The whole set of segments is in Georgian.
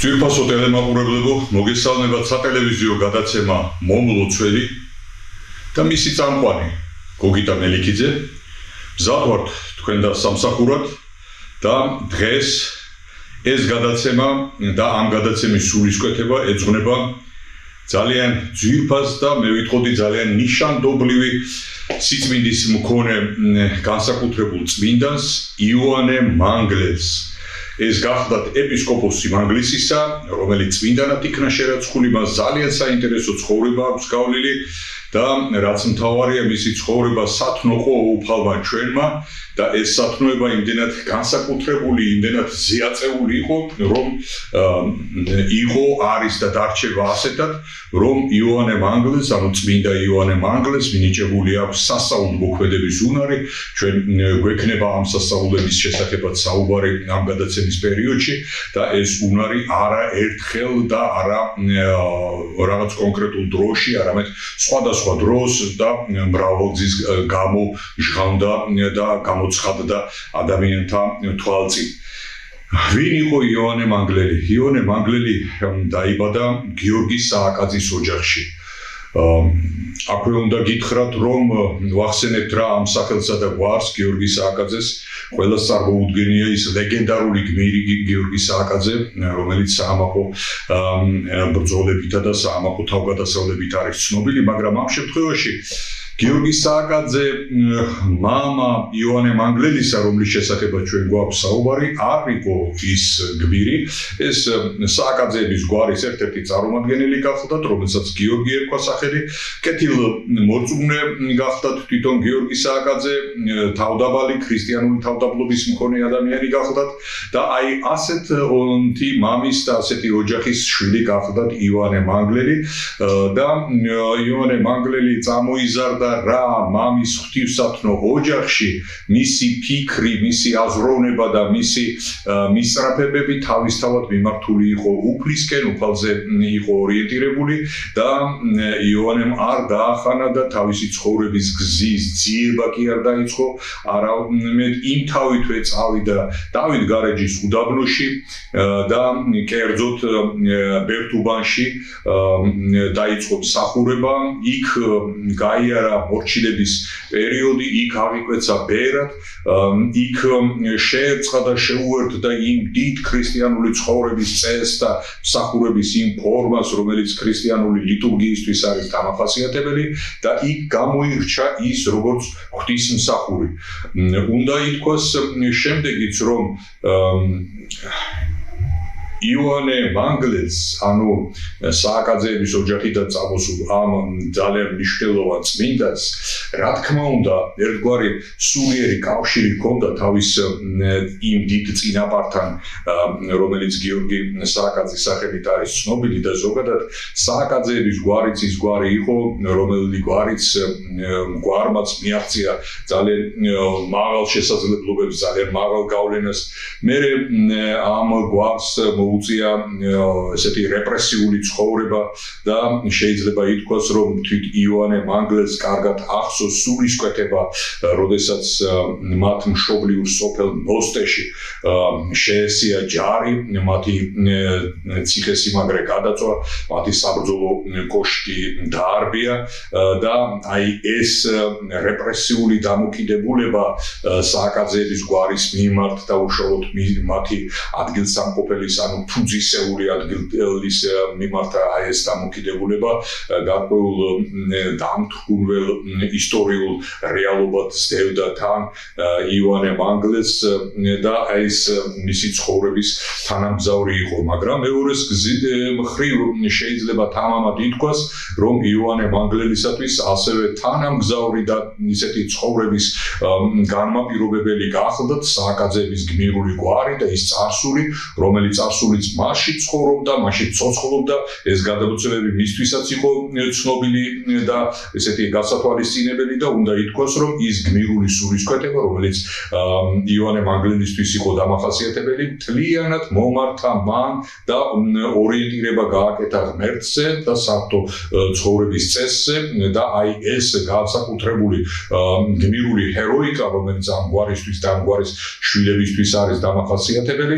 ძვირფასო ტელემაყურებლებო, მოგესალმებათ სატელევიზიო გადაცემა მომლოცველი და მისი წამყვანი გოგიტა მელიქიძე. მზად ვართ თქვენ და სამსახურად და დღეს ეს გადაცემა და ამ გადაცემის სულისკვეთება ეძღვნება ძალიან ძვირფას და მე ვიტყოდი ძალიან ნიშანდობლივი სიწმინდის მქონე განსაკუთრებულ წმინდანს იოანე მანგლელს. ეს გახლდათ ეპისკოპოსი მანგლისისა, რომელიც წმინდანად იქნა შერაცხული, მას ძალიან საინტერესო ცხოვრება აქვს გავლილი და რაც მთავარია მისი ცხოვრება სათნოყო უფალმა ჩვენმა და ეს სათნოება იმდენად განსაკუთრებული, იმდენად ზეაწეული იყო, რომ იყო, არის და დარჩება ასეთად, რომ იოანე მანგლეს, ანუ წმინდა იოანე მანგლეს მინიჭებული აქვს სასწაულო მოქმედების უნარი. ჩვენ გვექნება ამ სასწაულების შესახებაც საუბარი ამ გადაცემის პერიოდში და ეს უნარი არა ერთხელ და არა რაღაც კონკრეტულ დროში, არამედ სხვადასხვა დროს და მრავალგზის გამო ჟღავდა და გამოცხადდა ადამიანთა თვალწინ. ვინ იყო იოანე მანგლელი? იოანე მანგლელი დაიბადა გიორგის სააკაძის ოჯახში. აქვე უნდა გითხრათ, რომ ვახსენებთ რა ამ სახელსა და გვარს გიორგი სააკაძეს. ყველას წარმოუდგენია ის ლეგენდარული გმირი გიორგი სააკაძე, რომელიც საამაყო ბრძოლებითა და საამაყო თავგადასავლებით არის ცნობილი, მაგრამ ამ შემთხვევაში გიორგი სააკაძე მამა იოანე მანგლელისა, რომლის შესახებაც ჩვენ გვაქვს საუბარი, არ იყო ის გმირი. ეს სააკაძეების გვარის ერთ-ერთი წარმომადგენელი გახლდათ, რომელსაც გიორგი ერქვა სახელი. კეთილმორწმუნე გახლდათ თვითონ გიორგი სააკაძე, თავდაბალი ქრისტიანული თავდაბლობის მქონე ადამიანი გახლდათ და აი ასეთი მამის და ასეთი ოჯახის შვილი გახლდათ იოანე მანგლელი და იოანე მანგლელი წამოიზარდა რა მამის ღვთივსათნო ოჯახში, მისი ფიქრი, მისი აზროვნება და მისი მისწრაფებები თავისთავად მიმართული იყო უფლისკენ, უფალზე იყო ორიენტირებული და იოანემ არ დაახანა და თავისი ცხოვრების გზის ძიება კი არ დაიწყო, არამედ იმთავითვე წავიდა დავით გარეჯის უდაბნოში და კერძოდ ბერთუბანში, დაიწყო მსახურება, იქ გაიარა მორჩილების პერიოდი, იქ აღიკვეცა ბერად, იქ შეერწყა და შეუერთდა იმ დიდ ქრისტიანული ცხოვრების წესს და მსახურების იმ ფორმას, რომელიც ქრისტიანული ლიტურგიისთვის არის დამახასიათებელი და იქ გამოირჩა ის როგორც ღვთისმსახური. უნდა ითქვას შემდეგიც, რომ იოანე მანგლელს, ანუ სააკაძეების ოჯახიდან წამოსულ ამ ძალიან მნიშვნელოვან წმინდანს, რა თქმა უნდა, ერთგვარი სულიერი კავშირი ჰქონდა თავის იმ დიდ წინაპართან, რომელიც გიორგი სააკაძის სახელით არის ცნობილი და ზოგადად სააკაძეების გვარიც ის გვარი იყო, რომელიც გვარმაც მიაღწია ძალიან მაღალ შესაძლებლობებს, ძალიან მაღალ გავლენას. მერე ამ გვარს უწია ესეთი რეპრესიული ცხოვრება და შეიძლება ითქვას, რომ თვით იოანე მანგლელს კარგად ახსოვს სულისკვეთება, როდესაც მათ მშობლიურ სოფელ ნოსტეში შეესია ჯარი, მათი ციხესიმაგრე გადაწვა, მათი საბრძოლო კოშკი დაარბია და აი ეს რეპრესიული დამოკიდებულება სააკაძეების გვარის მიმართ და უშუალოდ მათი ადგილსამყოფელის, ანუ ფუძისეული ადგილის მიმართ აი ეს დამოკიდებულება გარკვეულ დამთვრულ ისტორიულ რეალობად სდევდა თან იოანე მანგლეს და აი ეს მისი ცხოვრების თანამგზავრი იყო, მაგრამ მეორეს მხრივ შეიძლება თამამად ითქვას, რომ იოანე მანგლელისათვის ასევე თანამგზავრი და ისეთი ცხოვრების განმაპირობებელი გახლდათ სააკაძეების გმირული გვარი და ის წარსული, რომელიც წარსულიც მასში ცხოვრობდა, მასში ცოცხლობდა, ეს გადამოცემები მისთვისაც იყო ცნობილი და ესეთი გასათვალისწინებელი და უნდა ითქვას, რომ ის გმირული სულისკვეთება, რომელიც იოანე მანგლელისთვის იყო დამახასიათებელი, მთლიანად მომართა მან და ორიენტირება გააკეთა ღმერთზე და საერთო ცხოვრების წესზე და აი ეს განსაკუთრებული გმირული ჰეროიკა, რომელიც ამ გვარისთვის და ამ გვარის შვილებისთვის არის დამახასიათებელი,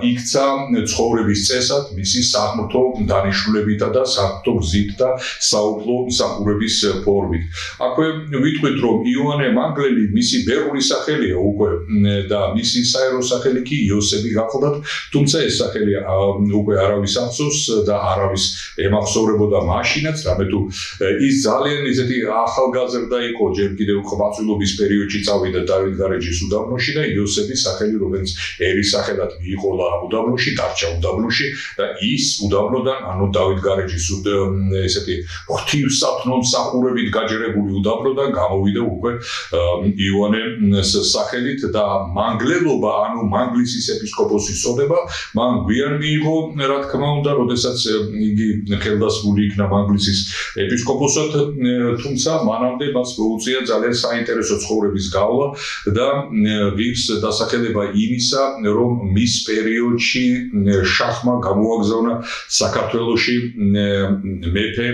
იქცა ცხოვრების წესად, მისი საღვთო დანიშნულებითა და საღვთო გზით და საუფლო მსახურების ფორმით. აქვე ვიტყვით, რომ იოანე მანგლელი მისი ბერული სახელია უკვე და მისი საერო სახელი კი იოსები გახლდათ, თუმცა ეს სახელი უკვე არავის ახსოვს და არავის ემახსოვრებოდა მაშინაც, რამე თუ ის ძალიან ისეთი ახალგაზრდა იყო, ჯერ კიდევ ღვაწლობის პერიოდში წავიდა დავით გარეჯის უდაბნოში და იოსების სახელი, რომელიც ერის სახელად მიიღო უდაბნოში, დარჩა უდაბნოში და ის უდაბნოდან, ანუ დავით გარეჯის ესეთი ღვთივსათნო მსახურებით გაჯერებული უდაბნოდან გამოვიდა უკვე იოანეს სახელით და მანგლელობა, ანუ მანგლისის ეპისკოპოსის წოდება მან გვიან მიიღო, რა თქმა უნდა, როდესაც იგი ხელდასმული იქნა მანგლისის ეპისკოპოსად, თუმცა მანამდე მას მოუწია ძალიან საინტერესო ცხოვრების გავლა და ღირს დასახელება იმისა, რომ მის პერიოდში შაჰმა გამოაგზავნა საქართველოში მეფე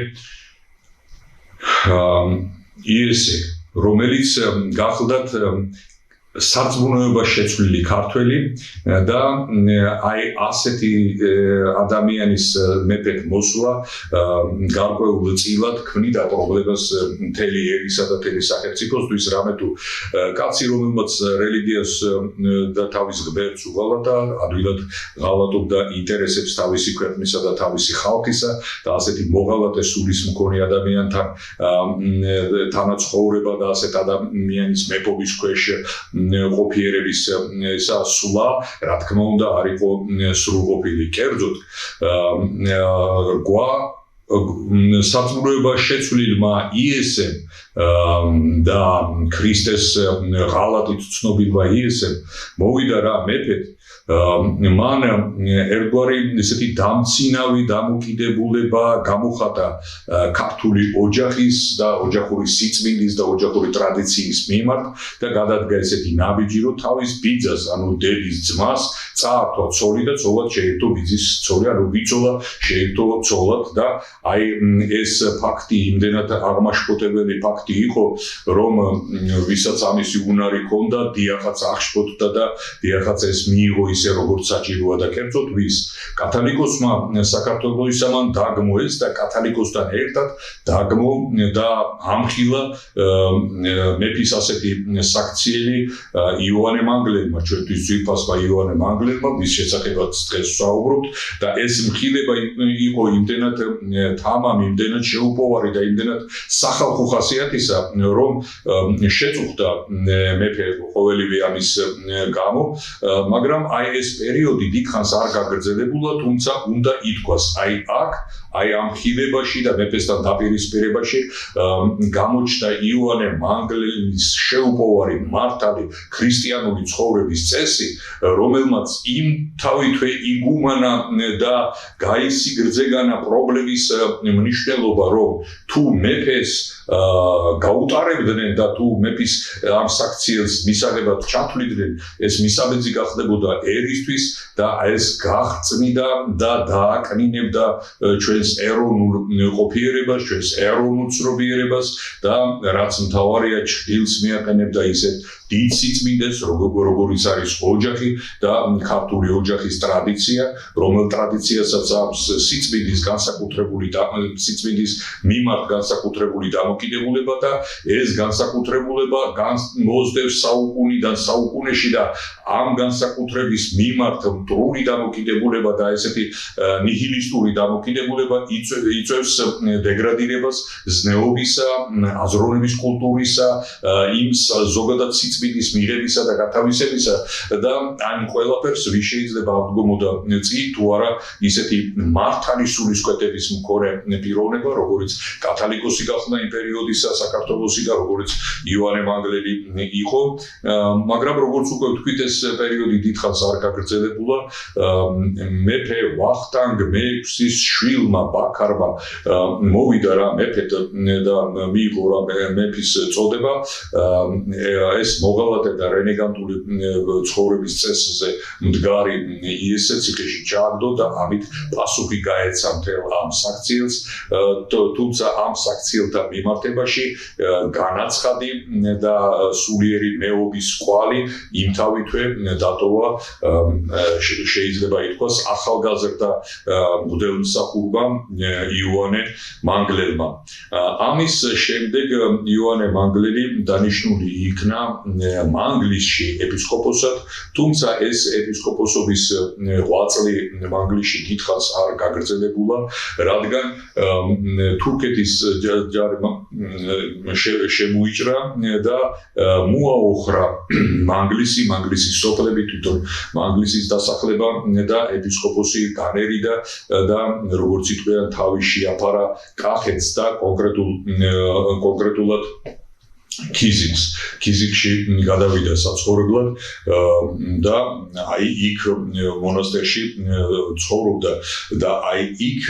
იესე, რომელიც გახლდათ სარწმუნოება შეცვლილი ქართველი და აი ასეთი ადამიანის მეფედ მოსვლა გარკვეულ წილად ქმნიდა პრობლემას მთელი ერისა და მთელი სახელმწიფოსთვის, რამე თუ კაცი, რომელმაც რელიგიას და თავის ღმერთს უღალა და ადვილად ღალატობდა ინტერესებს თავისი ქვეყნისა და თავისი ხალხისა და ასეთი მოღალატე სულის მქონე ადამიანთან თანაცხოვრება და ასეთ ადამიანის მეფობის ქვეშ ყოფიერების სულა, რა თქმა უნდა, არ იყო სრულყოფილი. კერძოდ, სარწმუნოება შეცვლილმა იესემ და ქრისტეს ღალატით ცნობილმა იესემ მოვიდა რა მეფედ, მან ერთგვარი ესეთი დამცინავი დამოკიდებულება გამოხატა ქართული ოჯახის და ოჯახური სიწმინდის და ოჯახური ტრადიციის მიმართ და გადადგა ესეთი ნაბიჯი, რომ თავის ბიძას, ანუ დედის ძმას წაართვა ცოლი და ცოლად შეერთო ბიძის ცოლი, ანუ ბიძოლა შეერთო ცოლად და აი ეს ფაქტი იმდენად აღმაშფოთებელი ფაქტი იყო, რომ ვისაც ამისი უნარი ჰქონდა, დიახაც აღშფოთდა და დიახაც ეს მიიღო ისე როგორც საჭიროა და კერძოდ ვის კათალიკოსმა საქართველოსა მან დაგმო ეს და კათალიკოსთან ერთად დაგმო და ამხილა მეფის ასეთი საქციელი იოანე მანგლელმა, ჩვენთვის ძვირფასმა იოანე მანგლელმა, ვის შესახებაც დღეს ვსაუბრობთ და ეს მხილება იყო იმდენად თამამი, იმდენად შეუპოვარი და იმდენად სახალხო ხასიათისა, რომ შეწუხდა მეფე ყოველივე ამის გამო, მაგრამ აი ეს პერიოდი დიდხანს არ გაგრძელებულა, თუმცა უნდა ითქვას, აი ამ ხილებაში და მეფესთან დაპირისპირებაში გამოჩნდა იოანე მანგლელის შეუპოვარი მართალი ქრისტიანული ცხოვრების წესი, რომელმაც იმ თავითვე იგუმანა და გაისიგრძეგანა პრობლემის მნიშვნელობა, რომ თუ მეფეს გაუტარებდნენ და თუ მეფის ამ საქციელს მისაღებად ჩათვლიდნენ, ეს მისაბეძი გახდებოდა ერისთვის და ეს გაღწნიდა და დააკნინებდა ჩვენს ეროვნულ ყოფიერებას, ჩვენს ეროვნულ ცნობიერებას და რაც მთავარია, ჭრილს მიაყენებდა ისეთ დიდ სიწმინდეს, როგორიც არის ოჯახი და ქართული ოჯახის ტრადიცია, რომელ ტრადიციასაც აქვს სიწმინდის განსაკუთრებული სიწმინდის მიმართ განსაკუთრებული დამოკიდებულება და ეს განსაკუთრებულება მოსდევს საუკუნიდან საუკუნეში და ამ განსაკუთრების მიმართ მტრული დამოკიდებულება და ესეთი ნიჰილისტური დამოკიდებულება იწვევს დეგრადირებას ზნეობისა, აზროვნების კულტურისა, იმ ზოგადად სიწმინდის მიღებისა და გათავისებისა და ამ ყველაფერს ვის შეიძლება აღდგომოდა წინ თუ არა ისეთი მართალი სულისკვეთების მქონე პიროვნება, როგორც კათალიკოსი გახდა იმ პერიოდისა საქართველოსი და როგორც იოანე მანგლელი იყო, მაგრამ როგორც უკვე ვთქვით, ეს პერიოდი დიდხანს არ გაგრძელებულა. მეფე ვახტანგ მე-6-ის შვილმა ბაქარმა მოვიდა რა მეფედ და მიიღო რა მეფის წოდება ეს მოღალატე და რენეგანტული ცხოვრების წესზე მდგარი იესე ციხეში ჩააგდო და ამით პასუხი გაეცა მთელ ამ საქციელს თუმცა ამ საქციელთა მიმართებაში განაცხადი და სულიერი მეობის კვალი იმთავითვე დატოვა შეიძლება ითქვას ახალგაზრდა მღვდელმსახურმა იოანე მანგლელმა ამის შემდეგ იოანე მანგლელი დანიშნული იქნა მანგლისში ეპისკოპოსად თუმცა ეს ეპისკოპოსობის ღვაწლი მანგლისში დიდხანს არ გაგრძელებულა რადგან თურქეთის ჯარმა შემოიჭრა და მოაოხრა მანგლისის სოფლები თვითონ მანგლისის დასახლება და ეპისკოპოსი განერიდა და როგორც ითქვიან თავი შეაფარა კახეთს და კონკრეტულად ქიზიქში გადავიდა საცხოვრებლად და აი იქ მონასტერში ცხოვრობდა და აი იქ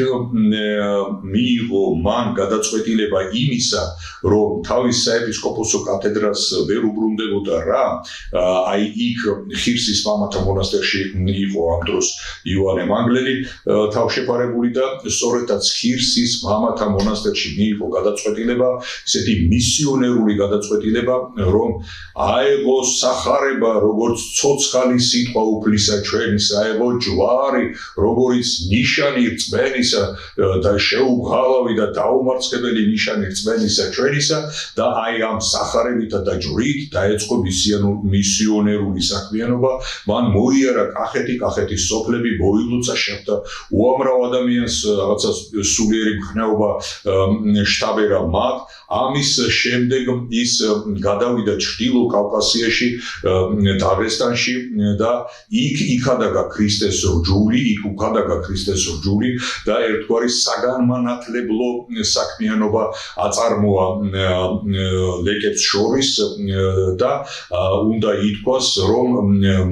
მიიღო მან გადაწყვეტილება იმისა რომ თავის საეპისკოპოსო კათედრას ვერ უბრუნდებოდა რა აი იქ ხირსის მამათა მონასტერში იყო ამ დროს იოანე მანგლელი თავშეფარებული და სწორედაც ხირსის მამათა მონასტერში მიიღო გადაწყვეტილება ისეთი მისიონერული გადაწყვეტილება რომ აეღო სახარება როგორც ცოცხალი სიტყვა უფლისა ჩვენისა აეღო ჯვარი როგორც ნიშანი რწმენისა და შეუღალავი და დაუმარცხებელი ნიშანი რწმენისა ჩვენისა და აი ამ სახარებითა და ჯვრით დაეწყო მისიონერული საქმიანობა მან მოიარა კახეთის სოფლები მოილოცა შეხვდა უამრავ ადამიანს რაღაცა სულიერი მხნეობა შთაბერა მათ ამის შემდეგ ის გადავიდა ჩრდილო კავკასიაში დაღესტანში და იქ იქადაგა ქრისტეს რჯული იქ უკადაგა ქრისტეს რჯული და ერთგვარი საგანმანათლებლო საქმიანობა აწარმოა ლეკებს შორის და უნდა ითქვას რომ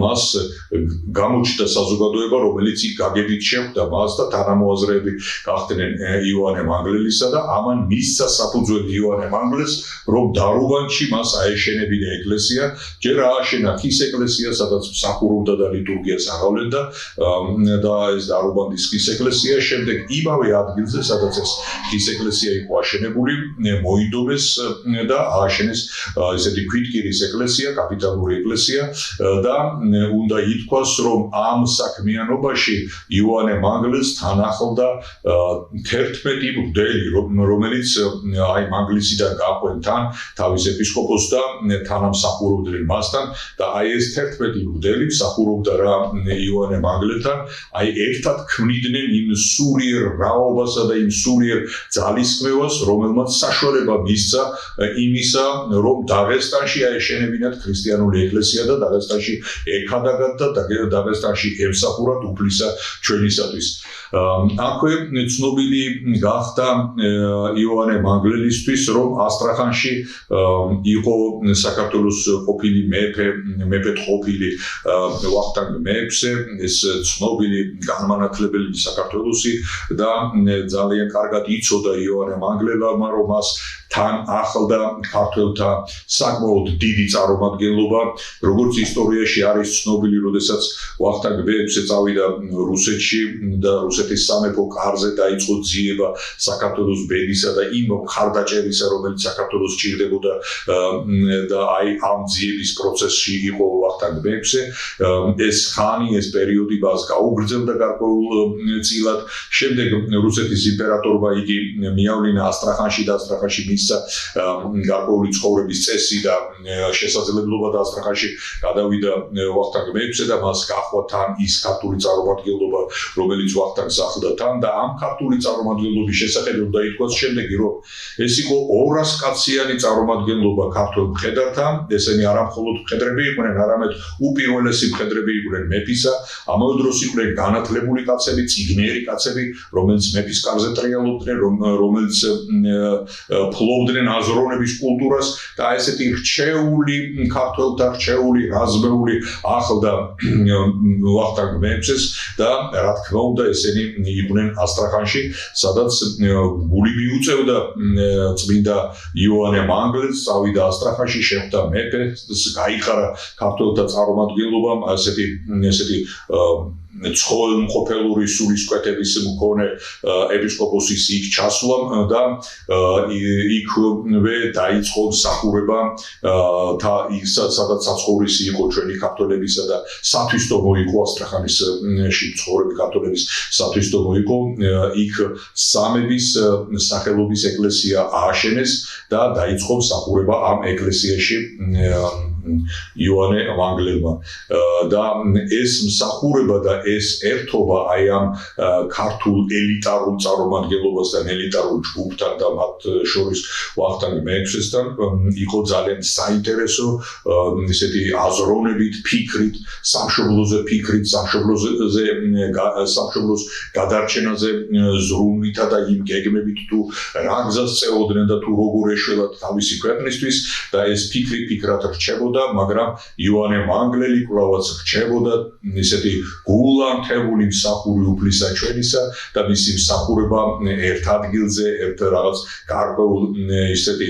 მას გამოჩნდა საზოგადოება რომელიც იქ გაგებით შეხვდა მას და თანამოაზრეები გახდნენ იოანე მანგლელისა და ამან მისცა საფუძველი იოანე მანგლელს რომ დარუბანში მას აეშენებინა ეკლესია ჯერ ააშენა ხის ეკლესია სადაც მსახურობდა და ლიტურგიას აღავლენდა და ეს დარუბანდის ხის ეკლესია შემდეგ იმავე ადგილზე სადაც ეს ხის ეკლესია იყო აშენებული მოიდომეს და ააშენეს ესეთი ქვითკირის ეკლესია კაპიტალური ეკლესია და უნდა ითქვას რომ ამ საქმიანობაში იოანე მანგლელს თან ახლდა 11 მღვდელი რომელიც აი მანგლისიდან გაყვენ თან თავის ეპისკოპოსს და თანამსახურობდნენ მასთან და აი ეს 11 მღვდელი მსახურობდა რა იოანე მანგლელთან აი ერთად ქმნიდნენ იმ სულიერ რაობასა და იმ სულიერ ძალისხმევას რომელმაც საშუალება მისცა იმისა რომ დაღესტანში აეშენებინათ ქრისტიანული ეკლესია და დაღესტანში ეკადაგათ და დაღესტანში ემსახურათ უფლისა ჩვენისათვის აქვე ცნობილი გახდა იოანე მანგლელისთვის რომ ასტრახანში იყო საქართველოს ყოფილი მეფედ ყოფილი ვახტანგ მეექვსე ეს ცნობილი განმანათლებელი საქართველოსი და ძალიან კარგად იცოდა იოანე მანგლელმა რომ მას თან ახლდა ქართველთა საკმაოდ დიდი წარმომადგენლობა როგორც ისტორიაში არის ცნობილი როდესაც ვახტანგ მეექვსე წავიდა რუსეთში და რუსეთის სამეფო კარზე დაიწყო ძიება საქართველოს ბედისა და იმ მხარდაჭერისა რომელიც საქართველოს ჭირდებოდა და აი ამ ძიების პროცესში იყო ვახტანგ მეექვსე ეს ხანი ეს პერიოდი მას გაუგრძელდა გარკვეულწილად შემდეგ რუსეთის იმპერატორმა იგი მიავლინა ასტრახანში და ასტრახანში მისცა გარკვეული ცხოვრების წესი და შესაძლებლობა და ასტრახანში გადავიდა ვახტანგ მეექვსე და მას გაჰყვა თან ის ქართული წარმომადგენლობა რომელიც ვახტანგს ახლდა თან და ამ ქართული წარმომადგენლობის შესახებ უნდა ითქვას შემდეგი რომ ეს იყო 200 კაციანი წარმომადგენლობა ქართულ მხედართან ესენი არა მხოლოდ მხედრები იყვნენ არამედ უპირველესი მხედრები იყვნენ მეფისა ამავე დროს იყვნენ განათლებული კაცები წიგნიერი კაცები რომელიც მეფის კარზე ტრიალობდნენ რომელიც ფლობდნენ აზროვნების კულტურას და ესეთი რჩეული ქართველთა რჩეული რაზმეული ახლდა ვახტანგ მეფეს და რა თქმა უნდა ესენი იყვნენ ასტრახანში, სადაც გული მიუწევდა წმინდა იოანე მანგლეს, წავიდა ასტრახანში, შეხვდა მეფეს, გაიხარა ქართველთა წარმომადგენლობამ, ესეთი ცხოველმყოფელური სულისკვეთების მქონე ეპისკოპოსის იქ ჩასვლამ და იქვე დაიწყო მსახურება სადაც საცხოვრისი იყო ჩვენი ქართველებისა და სათვისტომო იყო ასტრახანისში მცხოვრები ქართველების სათვისტომო იყო იქ სამების სახელობის ეკლესია ააშენეს და დაიწყო მსახურება ამ ეკლესიაში იოანე მანგლელმა და ეს მსახურება და ეს ერთობა აი ამ ქართულ ელიტარულ წარმომადგენლობასთან ელიტარულ ჯგუფთან და მათ შორის ვახტანგ მეფესთან იყო ძალიან საინტერესო ესეთი აზროვნებით ფიქრით სამშობლოს გადარჩენაზე ზრუნვითა და იმ გეგმებით თუ რა გზას წეოდნენ და თუ როგორ ეშველათ თავისი ქვეყნისთვის და ეს ფიქრად რჩებოდა, მაგრამ იოანე მანგლელი კვლავაც რჩებოდა ისეთი გულანთებული მსახური უფლისაჩვენისა და მისი მსახურება ერთ ადგილზე, ერთ რაღაც გარკვეულ ისეთი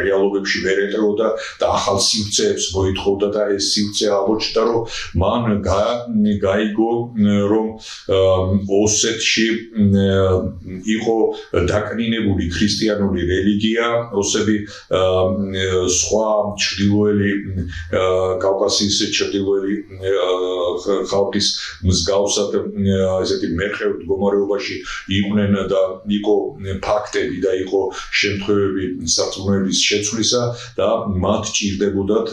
რეალობებში ვერ ეტევოდა და ახალ სივრცეებს მოითხოვდა და ეს სივრცე აღმოჩნდა, რომ მან გაიგო, რომ ოსეთში იყო დაკნინებული ქრისტიანული რელიგია, ოსები სხვა ჩრდილოელი კავკასიის ჩრდილოელი ხალხის მსგავსად ესეთი მერხევ მდგომარეობაში იყვნენ და იყო ფაქტები და იყო შემთხვევები სარწმუნოების შეცვლისა და მათ ჭირდებოდათ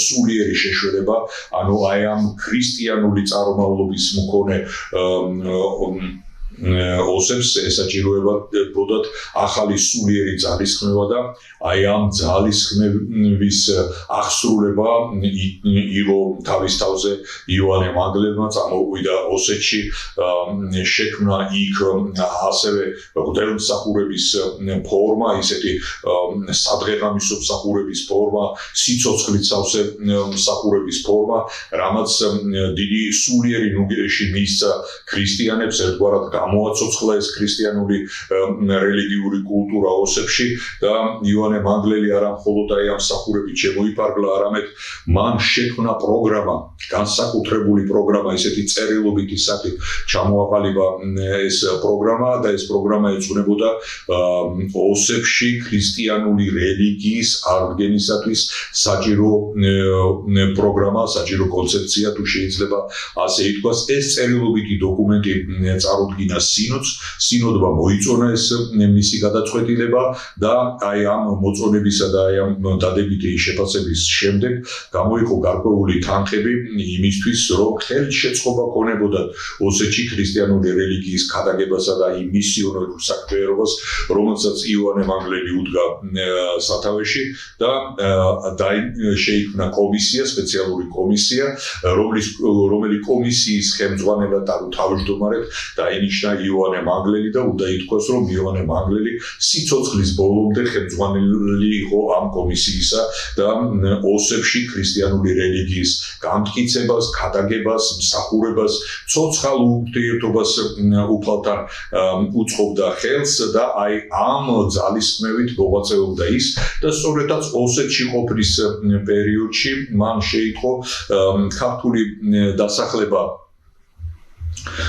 სულიერი შეშველება, ანუ აი ამ ქრისტიანული წარმომავლობის მქონე ოსებს ესაჭიროებოდათ ახალი სულიერი ძალისხმევა და აი ამ ძალისხმევის აღსრულება იყო თავის თავზე იოანე მანგლელმა წამოუვიდა ოსეთში, შექმნა იქ ასევე ღვთისმსახურების ფორმა, ისეთი სადღეღამისო მსახურების ფორმა, სიცოცხლით სავსე მსახურების ფორმა, რამაც დიდი სულიერი ნუგეში მისცა ქრისტიანებს, ერთგვარად გამოაცოცხლა ეს ქრისტიანული რელიგიური კულტურა ოსებში და იოანე მანგლელი არა მხოლოდ აი ამ მსახურებით შემოიფარგლა, არამედ მან შექმნა პროგრამა, განსაკუთრებული პროგრამა, ისეთი წერილობითი სახით ჩამოაყალიბა ეს პროგრამა და ეს პროგრამა ეძღვნებოდა ოსებში ქრისტიანული რელიგიის აღდგენისათვის საჭირო პროგრამა, საჭირო კონცეფცია, თუ შეიძლება ასე ითქვას. ეს წერილობითი დოკუმენტი წარუდგინა სინოდმა მოიწონა ეს მისი გადაწყვეტილება და აი ამ მოწონებისა და აი ამ დადებითი შეფასების შემდეგ გამოიყო გარკვეული თანხები იმისთვის, რომ ხელშეწყობა ქონებოდათ ოსეთში ქრისტიანული რელიგიის ქადაგებასა და იმ მისიონერულ საქმიანობას, რომელსაც იოანე მანგლელი უდგა სათავეში და შეიქმნა კომისია, სპეციალური კომისია, რომელი კომისიის ხელმძღვანელად და თავმჯდომარედ დაინიშნა იოანე მანგლელი და უნდა ითქვას, რომ იოანე მანგლელი სიცოცხლის ბოლომდე ხელმძღვანელი იყო ამ კომისიისა და ოსებში ქრისტიანული რელიგიის გამტკიცებას, ქადაგებას, მსახურებას, ცოცხალ ურთიერთობას უფალთან უწყობდა ხელს და აი ამ ძალისხმევით მოღვაწეობდა ის და სწორედაც ოსეთში ყოფნის პერიოდში მან შეიტყო ქართული დასახლება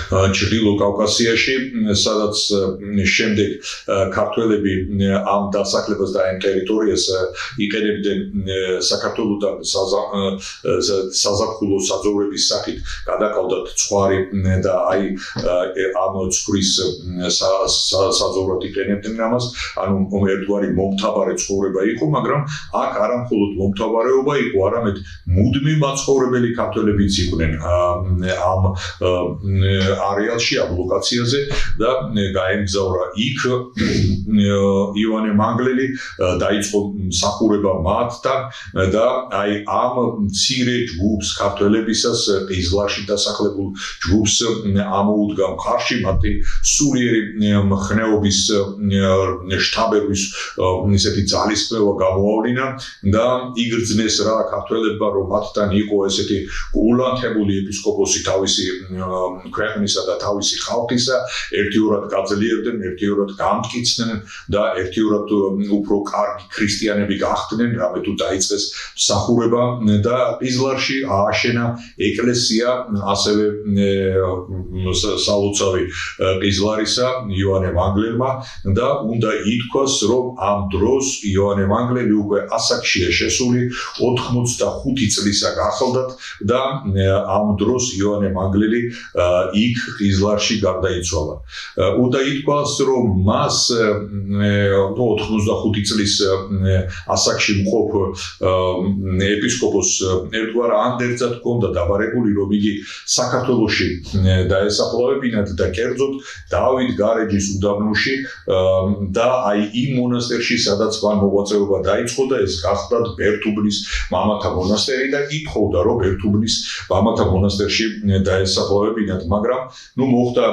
ჩრდილო კავკასიაში, სადაც შემდეგ ქართველები ამ დასახლებას და ამ ტერიტორიას იყენებდნენ საქართველოსთან საზაფხულო საძოვრების სახით, გადაყავდათ ცხვარი და აი ამ ცხვრის საძოვრად იყენებდნენ ამას, ანუ ერთგვარი მომთაბარე ცხოვრება იყო, მაგრამ აქ არა მხოლოდ მომთაბარეობა იყო, არამედ მუდმივ მაცხოვრებელი ქართველებიც იყვნენ ამ არეალში, ამ ლოკაციაზე და გაემგზავრა იქ იოანე მანგლელი, დაიწყო მსახურება მათთან და აი ამ მცირე ჯგუფს ქართველებისას ყიზლარში დასახლებულ ჯგუფს ამოუდგა მხარში მათი სულიერი მხნეობის შტაბების ისეთი ძალისხმევა გამოავლინა და იგრძნეს რა ქართველებმა რომ მათთან იყო ესეთი გულანთებული ეპისკოპოსი თავისი ქვეყნისა და თავისი ხალხისა ერთიურად გაძლიერდნენ, ერთიურად გამტკიცდნენ და ერთიურად უფრო კარგი ქრისტიანები გახდნენ, რამე თუ დაიწყეს მსახურება და ყიზლარში ააშენა ეკლესია, ასევე სალოცავი ყიზლარისა იოანე მანგლელმა და უნდა ითქვას, რომ ამ დროს იოანე მანგლელი უკვე ასაკშია შესული, 85 წლისა გახლდათ და ამ დროს იოანე მანგლელი იქ ყიზლარში გარდაიცვალა. უნდა ითქვას, რომ მას 85 წლის ასაკში მყოფ ეპისკოპოს ერთგვარ ანდერძად ჰქონდა დაბარებული, რომ იგი საქართველოში დაესაფლავებინათ და კერძოდ დავით გარეჯის უდაბნოში და აი იმ მონასტერში, სადაც მან მოღვაწეობა დაიწყო და ეს გახლდათ ბერთუბნის მამათა მონასტერი და ითხოვდა, რომ ბერთუბნის მამათა მონასტერში დაესაფლავებინათ, მაგრამ მოხდა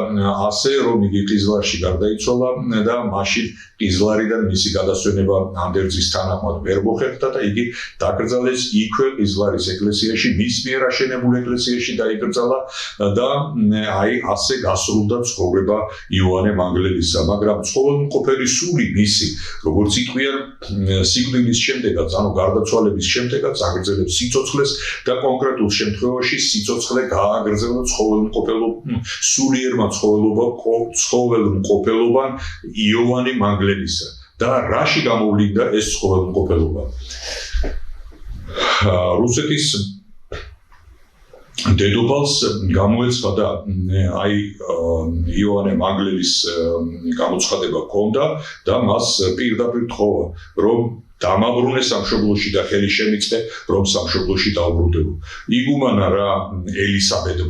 ასე, რომ იგი ყიზლარში გარდაიცვალა და მაშინ ყიზლარიდან მისი გადასვენება ანდერძის თანახმად ვერ მოხერხდა და იგი დაკრძალეს იქვე ყიზლარის ეკლესიაში, მის მიერ აშენებულ ეკლესიაში დაიკრძალა და აი ასე გასრულდა ცხოვრება იოანე მანგლელისა, მაგრამ ცხოველმყოფელი სული მისი, როგორც იყვიან, სიკვდილის შემდეგაც, ანუ გარდაცვალების შემდეგაც აგრძელებს სიცოცხლეს და კონკრეტულ შემთხვევაში სიცოცხლე გააგრძელა სულიერმა ცხოველმყოფელობამ იოანე მანგლელისა და რაში გამოვლინდა ეს ცხოველმყოფელობა? რუსეთის დედოფალს გამოეცხადა და აი იოანე მანგლელის გამოცხადება ჰქონდა და მას პირდაპირ თხოვა, რომ დამაბრუნე სამშობლოში და ხელი შემიწყე, რომ სამშობლოში დაუბრუნდებო. იგუმანა რა ელისაბედი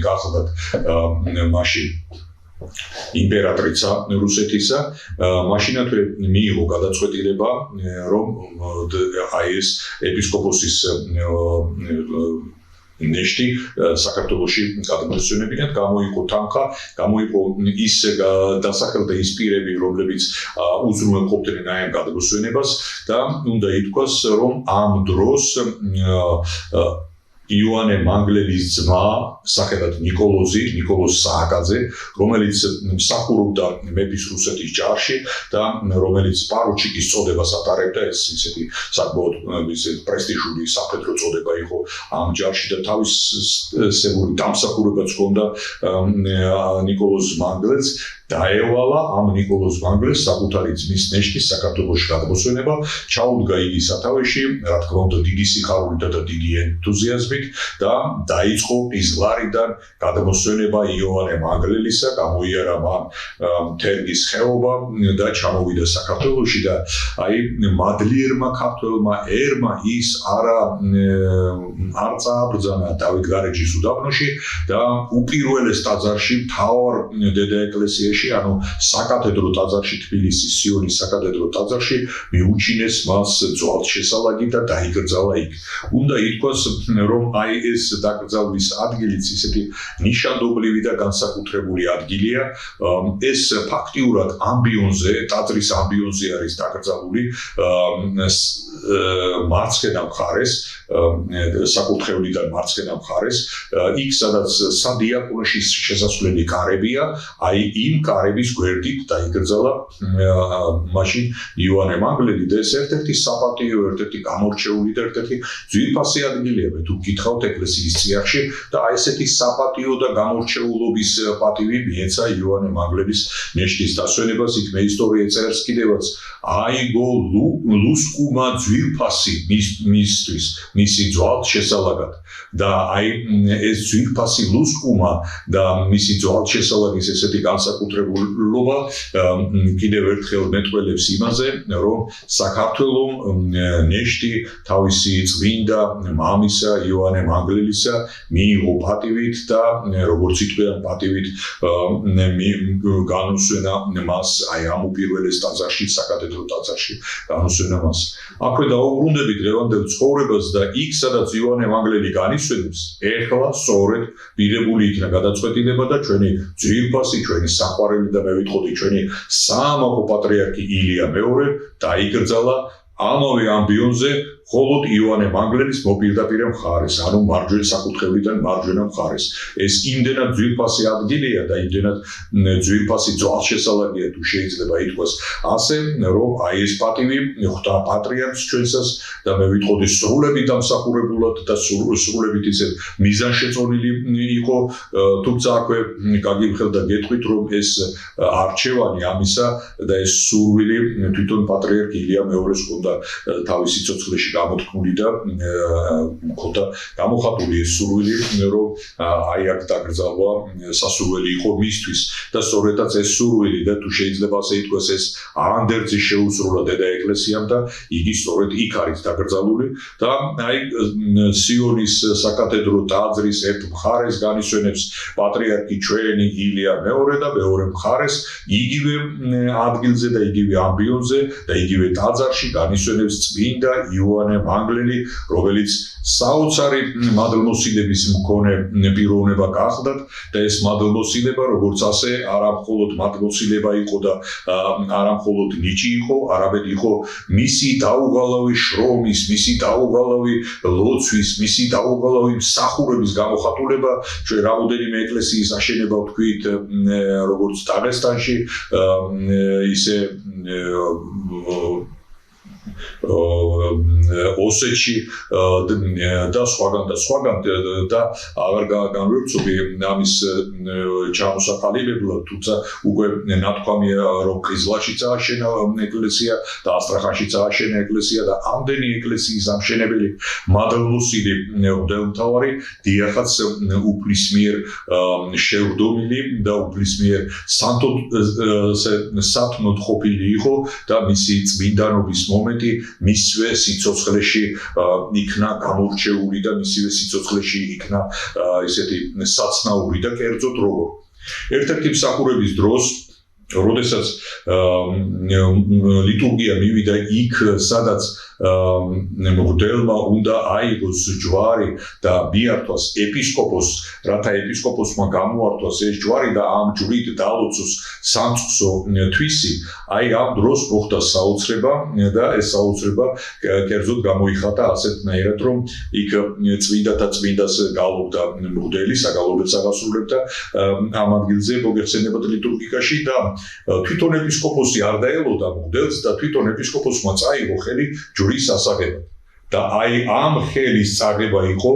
გახლდათ მაშინ იმპერატრიცა რუსეთისა, მაშინათვე მიიღო გადაწყვეტილება, რომ აი ეს ეპისკოპოსის ნეშტი საქართველოში გადმოსვენებინათ, გამოიყო თანხა, გამოიყო ის დასახელდა ის პირები, რომლებიც უზრუნველყოფდნენ აი ამ გადმოსვენებას და უნდა ითქვას, რომ ამ დროს იოანე მანგლელის ძმა, სახელად ნიკოლოზ სააკაძე, რომელიც მსახურობდა მეფის რუსეთის ჯარში და რომელიც პარუჩიკის წოდებას ატარებდა, ეს ისეთი საკმაოდ პრესტიჟული სამხედრო წოდება იყო ამ ჯარში და თავისებური დამსახურებაც ჰქონდა ნიკოლოზ მანგლელს. დაევალა ამ ნიკოლოზ მანგლელს საკუთარი ძმის ნეშტის საქართველოში გადმოსვენება, ჩაუდგა იგი სათავეში, რა თქმა უნდა, დიდი სიხარულით და დიდი ენთუზიაზმით და დაიწყო ყიზლარიდან გადმოსვენება იოანე მანგლელისა, გამოიარა მან თერგის ხეობა და ჩამოვიდა საქართველოში და აი მადლიერმა ქართველმა ერმა ის არ წააბრძანა დავით გარეჯის უდაბნოში და უპირველეს ტაძარში, მთავარ დედა ეკლესიაში, ანუ საკათედრო ტაძარში, თბილისის სიონის საკათედრო ტაძარში მიუჩინეს მას ძვალშესალაგი და დაიკრძალა იქ. უნდა ითქვას, რომ აი ეს დაკრძალვის ადგილიც ისეთი ნიშანდობლივი და განსაკუთრებული ადგილია. ეს ფაქტიურად ამბიონზე, ტაძრის ამბიონზე არის დაკრძალული მარცხენა მხარეს, საკურთხევლიდან მარცხენა მხარეს, იქ სადაც სადიაკვნოშის შესასვლელი კარებია, აი იმ კარების გვერდით დაიკრძალა მაშინ იოანე მანგლელი და ეს ერთ-ერთი საპატიო, ერთ-ერთი გამორჩეული და ერთ-ერთი ძვირფასი ადგილია, თუ გითხავთ ეკლესიის წიაღში და აი ესეთი საპატიო და გამორჩეულობის პატივი მიეცა იოანე მანგლელის ნეშტის დასვენებას. იქ მე ისტორია წერს კიდევაც, აიგო ლუსკუმა ძვირფასი მისთვის, მისი ძვალშესალაგად და აი ეს ძვირფასი ლუსკუმა და მისი ძვალშესალაგის ესეთი განსაკუთრებული განსაკუთრებულობა კიდევ ერთხელ მეტყველებს იმაზე, რომ საქართველომ ნეშტი თავისი წმინდა მამისა იოანე მანგლელისა მიიღო პატივით და როგორც იტყვიან პატივით განუსვენა მას აი ამ უპირველეს ტაძარში, საკათედრო ტაძარში განუსვენა მას. აქვე დაუბრუნდებით დღევანდელ ცხოვრებას და იქ, სადაც იოანე მანგლელი განისვენებს, ეხლა სწორედ მიღებული იქნა გადაწყვეტილება და ჩვენი ძვირფასი, ჩვენი საყვარელი და მე ვიტყოდი ჩვენი საამაყო პატრიარქი ილია მეორე დაიკრძალა ამავე ამბიონზე მხოლოდ იოანე მანგლელის მოპირდაპირე მხარეს, ანუ მარჯვენა საკუთრებიდან მარჯვენა მხარეს. ეს იმდენად ძვირფასი ადგილია და იმდენად ძვირფასი ძალშესალაგია თუ შეიძლება ითქვას ასე, რომ აი ეს პატივი ხვდა პატრიარქს ჩვენსას და მე ვიტყოდი სრულებით დამსახურებულად და სრულებით ისე მიზანშეწონილი იყო, თუმცა აქვე გაგიმხელ და გეტყვით, რომ ეს არჩევანი ამისა და ეს სურვილი თვითონ პატრიარქ ილია მეორეს ჰქონდა თავის სიცოცხლეში გამოთქმული და მქონდა გამოხატული ეს სურვილი, რომ აი აქ დაკრძალვა სასურველი იყო მისთვის და სწორედაც ეს სურვილი და თუ შეიძლება ასე ითქვას ეს ანდერძი შეუსრულა დედა ეკლესიამ და იგი სწორედ იქ არის დაკრძალული და აი სიონის საკათედრო ტაძრის ერთ მხარეს განისვენებს პატრიარქი ჩვენი ილია მეორე და მეორე მხარეს იგივე ადგილზე და იგივე ამბიონზე და იგივე ტაძარში განისვენებს წმინდა იოანე მანგლელი, რომელიც საოცარი მადლმოსილების მქონე პიროვნება გახდათ და ეს მადლმოსილება როგორც ასე არა მხოლოდ მადლმოსილება იყო და არა მხოლოდ ნიჭი იყო, არამედ იყო მისი დაუღალავი შრომის, მისი დაუღალავი ლოცვის, მისი დაუღალავი მსახურების გამოხატულება. ჩვენ რამოდენიმე ეკლესიის აშენება ვთქვით, როგორც დაღესტანში, ისე ოსეთში და სხვაგან და აღარ განვერცობი ამის ჩამოსაყალიბებლად, თუმცა უკვე ნათქვამია, რომ ყიზლაშიც ააშენა ეკლესია და ასტრახანშიც ააშენა ეკლესია და ამდენი ეკლესიის ამშენებელი მადლმოსილი მღვდელმთავარი დიახაც უფლის მიერ შევდომილი და უფლის მიერ სათნოდ ყოფილი იყო და მისი წმინდანობის მომენტი მისვე სიცოცხლეში იქნა გამორჩეული და მისივე სიცოცხლეში იქნა ისეთი საცნაური და კერძოდ როგორ ერთ-ერთი მსახურების დროს როდესაც ლიტურგია მივიდა იქ, სადაც მღვდელმა უნდა აიღოს ჯვარი და მიართვას ეპისკოპოსს, რათა ეპისკოპოსმა გამოართვას ეს ჯვარი და ამ ჯვრით დაალოცოს სამწყსო თვისი, აი ამ დროს მოხდა საოცრება და ეს საოცრება კერძოდ გამოიხატა ასეთნაირად, რომ იქ წმინდათა წმინდას გალობდა მღვდელი, საგალობელს აღასრულებდა ამ ადგილზე მოგეხსენებათ ლიტურგიაში და თვითონ ეპისკოპოსი არ დაელოდა მღვდელს და თვითონ ეპისკოპოსმა წაიღო ხელი ჯვრის ასაღებად და აი ამ ხელის წაღება იყო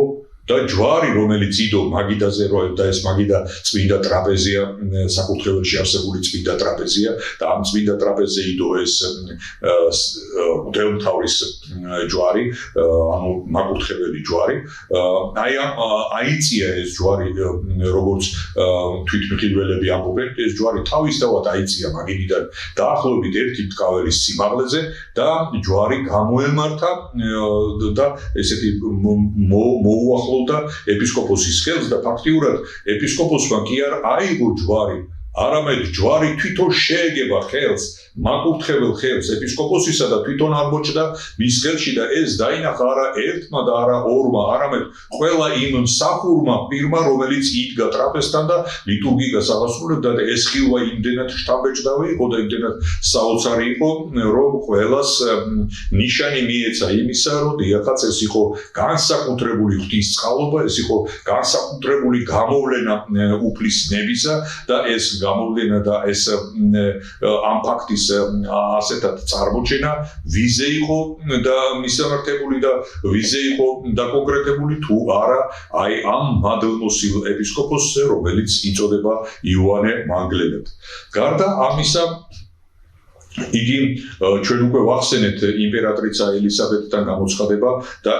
და ჯვარი, რომელიც იდო მაგიდაზე და ეს მაგიდა წმინდა ტრაპეზია, საკურთხეველში არსებული წმინდა ტრაპეზია და ამ წმინდა ტრაპეზზე იდო ეს მღვდელმთავრის ჯვარი, ანუ საკურთხეველი ჯვარი, აი აიწია ეს ჯვარი, როგორც თვითმხილველები ამბობენ, ეს ჯვარი თავისთავად აიწია მაგიდიდან დაახლოებით 1 ტკაველის სიმაღლეზე და ჯვარი გამოემართა და ესეთი მოუახლოვდა ეპისკოპოსის ხელს და ფაქტიურად ეპისკოპოსმა კი არ აიღო ჯვარი, არამედ ჯვარი თვითონ შეეგება ხელს, მაკურთხებელ ხელს ეპისკოპოსისა და თვითონ აღმოჩნდა მის ხელში და ეს დაინახა არა ერთმა და არა ორმა, არამედ ყველა იმ მსახურმა პირმა, რომელიც იდგა ტრაპეზთან და ლიტურგიას აღასრულებდა და ეს ხილვა იმდენად შთამბეჭდავი იყო და იმდენად საოცარი იყო, რომ ყველას ნიშანი მიეცა იმისა, რომ დიახაც ეს იყო განსაკუთრებული ღვთისწყალობა, ეს იყო განსაკუთრებული გამოვლენა უფლის ნებისა და ეს გამოვლენა და ეს ამ ფაქტის ასეთად წარმოჩენა ვიზე იყო და მისამართებული და ვიზე იყო დაკონკრეტებული თუ არა აი ამ მადლმოსილ ეპისკოპოსზე, რომელიც იწოდება იოანე მანგლელად. გარდა ამისა იგი ჩვენ უკვე ვახსენეთ იმპერატრიცა ელისაბედთან გამოცხადება და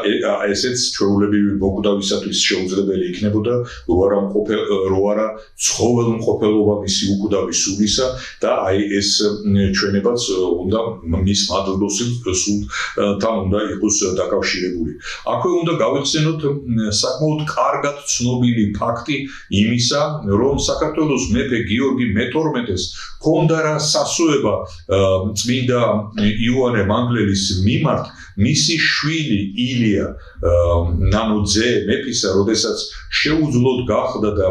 ესეც ჩვეულებრივი მოკვდავისათვის შეუძლებელი იქნებოდა რო არა ცხოველმყოფელობა მისი უკვდავი სულისა და ეს ჩვენებაც უნდა მის მადლოსთან უნდა იყოს დაკავშირებული. აქვე უნდა გავიხსენოთ საკმაოდ კარგად ცნობილი ფაქტი იმისა, რომ საქართველოს მეფე გიორგი მე-12-ს ჰქონდა რა სასუება წმინდა იოანე მანგლელის მიმართ მისი შვილი ილია ნანოძე მეფისა, როდესაც შეუძლოდ გახდა და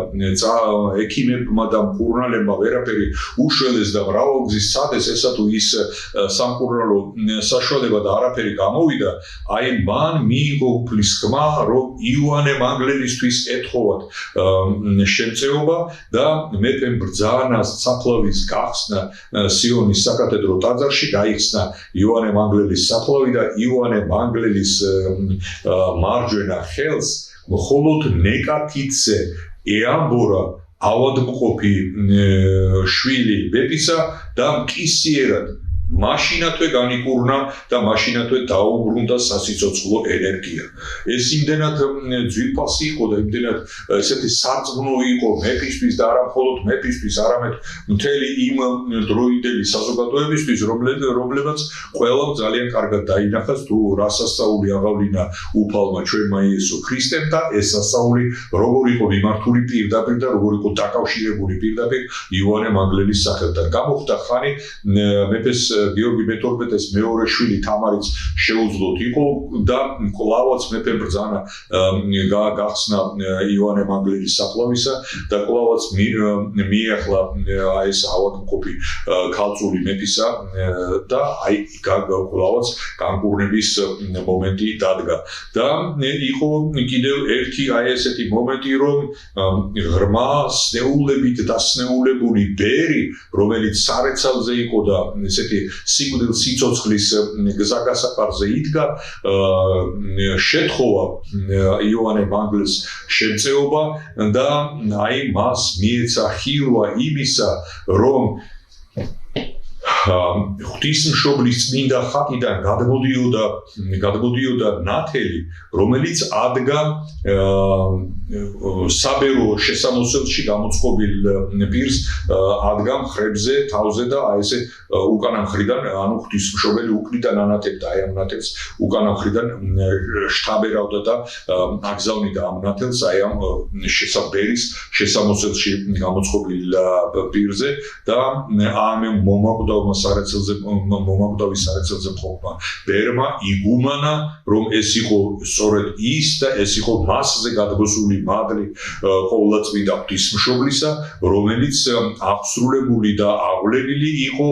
ექიმებმა და მკურნალებმა ვერაფერი უშველეს და მრავალგზის სცადეს ესა თუ ის სამკურნალო საშუალება და არაფერი გამოვიდა, აი მან მიიღო უფლის ხმა, რომ იოანე მანგლელისთვის ეთხოვათ შემწეობა და მეფემ ბრძანა საფლავის გახსნა სიონის საკათედრო ტაძარში, გაიხსნა იოანე მანგლელის საფლავი და იოანე მანგლელის მარჯვენა ხელს მხოლოდ ნეკათიცე ეამბორა ავადმყოფი შვილი ბებისა და მკისიერად მაშინათვე განიკურნა და მაშინათვე დაუბრუნდა სასიცოცხლო ენერგია. ეს იმდენად ძვირფასი იყო და იმდენად ესეთი სარწმუნო იყო მეფისთვის და არა მხოლოდ მეფისთვის, არამედ მთელი იმ დროინდელი საზოგადოებისთვის, რომლებაც ყველამ ძალიან კარგად დაინახეს თუ რა სასწაული აღავლინა უფალმა ჩვენმა იესო ქრისტემ და ეს სასწაული როგორ იყო მიმართული პირდაპირ და როგორ იყო დაკავშირებული პირდაპირ იოანე მანგლელის სახელთან. გამოხდა ხანი მეფეს გიორგი მე-12-ს მეორე შვილი თამარიც შეუძლოდ იყო და კვლავაც მეფემ ბრძანა გახსნა იოანე მანგლელის საფლავისა და კვლავაც მიეხლა ეს ავადმყოფი ქალწული მეფისა და აი კვლავაც განკურნების მომენტი დადგა და იყო კიდევ ერთი აი ესეთი მომენტი, რომ ღრმა სნეულებით დასნეულებული ბერი, რომელიც სარეცელზე იყო და ესეთი სიკვდილ სიცოცხლის გზაგასაყარზე იდგა, შეთხოვა იოანე მანგლეს შემწეობა და აი მას მიეცა ხილვა იმისა, რომ ღვთისმშობლის წმინდა ხატიდან გადმოდიოდა ნათელი, რომელიც ადგა საბერო შესამოსელში გამოწყობილ პირს, ადგა მხრებზე, თავზე და აი ესე უკანა მხრიდან, ანუ ღვთისმშობელი უკნიდან ანათებდა აი ამ ნათელს, უკანა მხრიდან შთაბერავდა და აგზავნიდა ამ ნათელს აი ამ ბერის შესამოსელში გამოწყობილ პირზე და ამ მომაკვდავმა მომაკვდავის სარეცელზე მყოფმა ბერმა იგუმანა, რომ ეს იყო სწორედ ის და ეს იყო მასზე გადმოსული მადლი ყოვლადწმინდა ღვთისმშობლისა, რომელიც აღსრულებული და აღვლენილი იყო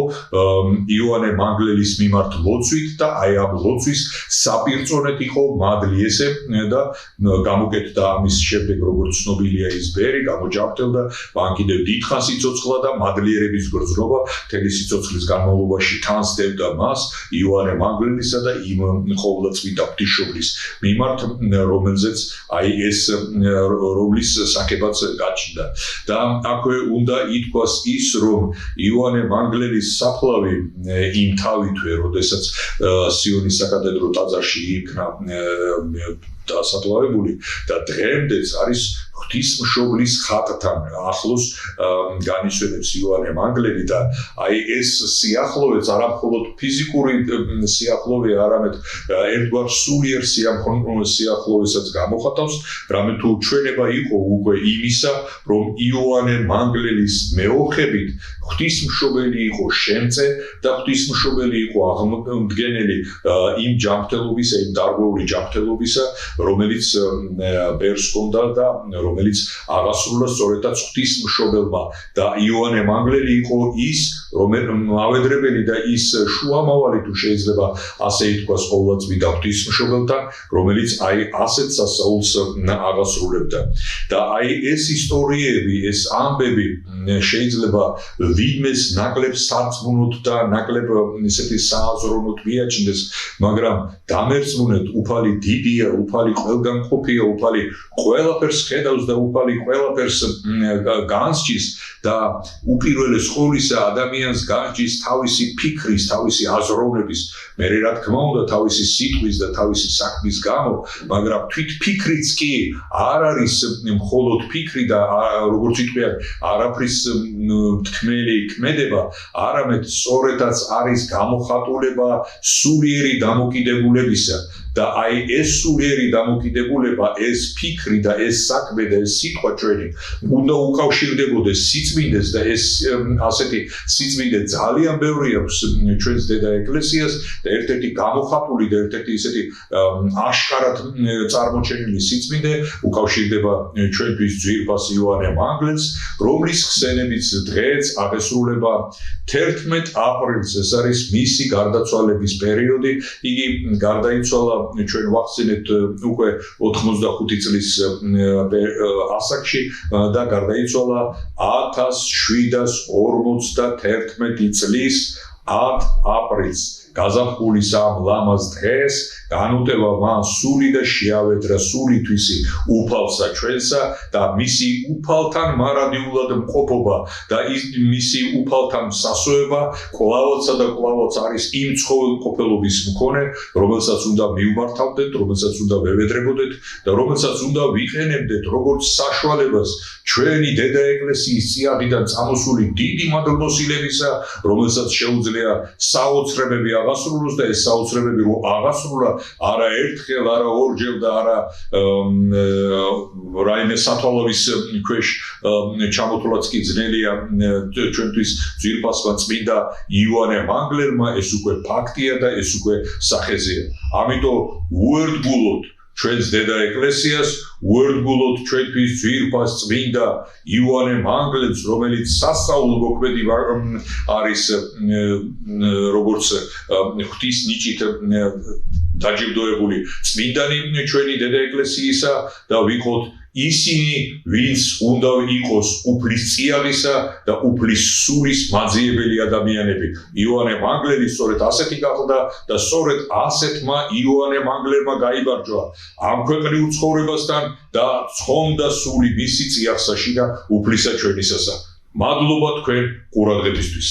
იოანე მანგლელის მიმართ ლოცვით და აი ამ ლოცვის საპირწონედ იყო მადლი ესე და გამოკეთდა ამის შემდეგ, როგორც ცნობილია ის ბერი, გამოჯანმრთელდა, მან კიდევ დიდხანს სიცოცხლა და მადლიერების გრძნობა მთელი სიცოცხლის განმავლობაში თან სდევდა მას იოანე მანგლელისა და იმ ყოვლადწმინდა ღვთისმშობლის მიმართ, რომელზეც აი ეს რომლის საკებაც გაჩნდა. და აქვე უნდა ითქვას ის, რომ იოანე მანგლელის საფლავი იმ თავითვე, როდესაც სიონის საკათედრო ტაძარში იქნა დასაფლავებული და დღემდეც არის ღვთისმშობლის ხატთან ახლოს განისვენებს იოანე მანგლელი და აი ეს სიახლოვეც არა მხოლოდ ფიზიკური სიახლოვე, არამედ ერთგვარ სულიერ სიახლოვესაც გამოხატავს, რამე თუ ჩვენება იყო უკვე იმისა, რომ იოანე მანგლელის მეოხებით ღვთისმშობელი იყო შემწე და ღვთისმშობელი იყო აღმდგენელი იმ ჯანმრთელობისა, იმ დარღვეული ჯანმრთელობისა, რომელიც ბერს ჰქონდა და რომელიც აღასრულა სწორედაც ღვთისმშობელმა და იოანე მანგლელი იყო ის ავედრებელი და ის შუამავალი, თუ შეიძლება ასე ითქვას, ყოვლადწმინდა ღვთისმშობელთან, რომელიც აი ასეთ სასწაულს აღასრულებდა. და აი ეს ისტორიები, ეს ამბები შეიძლება ვინმეს ნაკლებ სარწმუნოდ და ნაკლებ ისეთი სააზროვნოდ მიაჩნდეს, მაგრამ დამერწმუნეთ, უფალი დიდია, უფალი ყველგანყოფია, უფალი ყველაფერს ხედავს და უფალი ყველაფერს განსჯის და უპირველეს ყოვლისა ადამიანს ადამიანს განჯის თავისი ფიქრის, თავისი აზროვნების, მე რა თქმა უნდა თავისი სიტყვის და თავისი საქმის გამო, მაგრამ თვით ფიქრიც კი არ არის მხოლოდ ფიქრი და როგორც ვიტყვი, არაფრის თქმელი ქმედება, არამედ სწორედაც არის გამოხატულება სულიერი დამოკიდებულებისა. და აი ეს სულიერი დამოკიდებულება, ეს ფიქრი და ეს საქმე და ეს სიტყვა ჩვენი უნდა უკავშირდებოდეს სიწმინდეს და ეს ასეთი სიწმინდე ძალიან ბევრი აქვს ჩვენს დედა ეკლესიას და ერთ-ერთი გამოხატული და ერთ-ერთი ისეთი აშკარად წარმოჩენილი სიწმინდე უკავშირდება ჩვენთვის ძვირფას იოანე მანგლეს, რომლის ხსენებიც დღეც აღესრულება 11 აპრილს, ეს არის მისი გარდაცვალების პერიოდი, იგი გარდაიცვალა ჩვენ ვახსენეთ უკვე 85 წლის ასაკში და გარდაიცვალა 1751 წლის 10 აპრილს. გაზაფხულის ამ ლამაზ დღეს განუტევა მან სული და შეავედრა სულითვისი უფალსა ჩვენსა და მისი უფალთან მარადიულად მყოფობა და მისი უფალთან სასოება კვლავაც და კვლავაც არის იმ ცხოველმყოფელობის მქონე, რომელსაც უნდა მიუმართავდეთ, რომელსაც უნდა ვევედრებოდეთ და რომელსაც უნდა ვიყენებდეთ როგორც საშუალებას ჩვენი დედა ეკლესიის წიაღიდან წამოსული დიდი მადლმოსილებისა, რომელსაც შეუძლია საოცრებები აღასრულოს და ეს საოცრებები რო აღასრულა არა ერთხელ, არა ორჯერ და არა რაიმე სათვალობის ქვეშ ჩამოთვლაც კი ძნელია ჩვენთვის ძვირფასმა წმინდა იოანე მანგლერმა, ეს უკვე ფაქტია და ეს უკვე სახეზეა. ამიტომ უერთგულოთ ჩვენს დედა ეკლესიას, უერთგულოთ ჩვენთვის ძვირფას წმინდა იოანე მანგლებს, რომელიც სასწაულმოქმედი არის როგორც ღვთის ნიჭით დაჯილდოებული წმინდანი ჩვენი დედა ეკლესიისა და ვიყოთ ისინი, ვინც უნდა იყოს უფლის წიაღისა და უფლის სულის მაძიებელი ადამიანები. იოანე მანგლერი სწორედ ასეთი გახდა და სწორედ ასეთმა იოანე მანგლერმა გაიბარჯვა ამ ქვეყნიურ ცხოვრებასთან და ცხონდა სული მისი წიაღსაში და უფლისა ჩვენისასა. მადლობა თქვენ ყურადღებისთვის.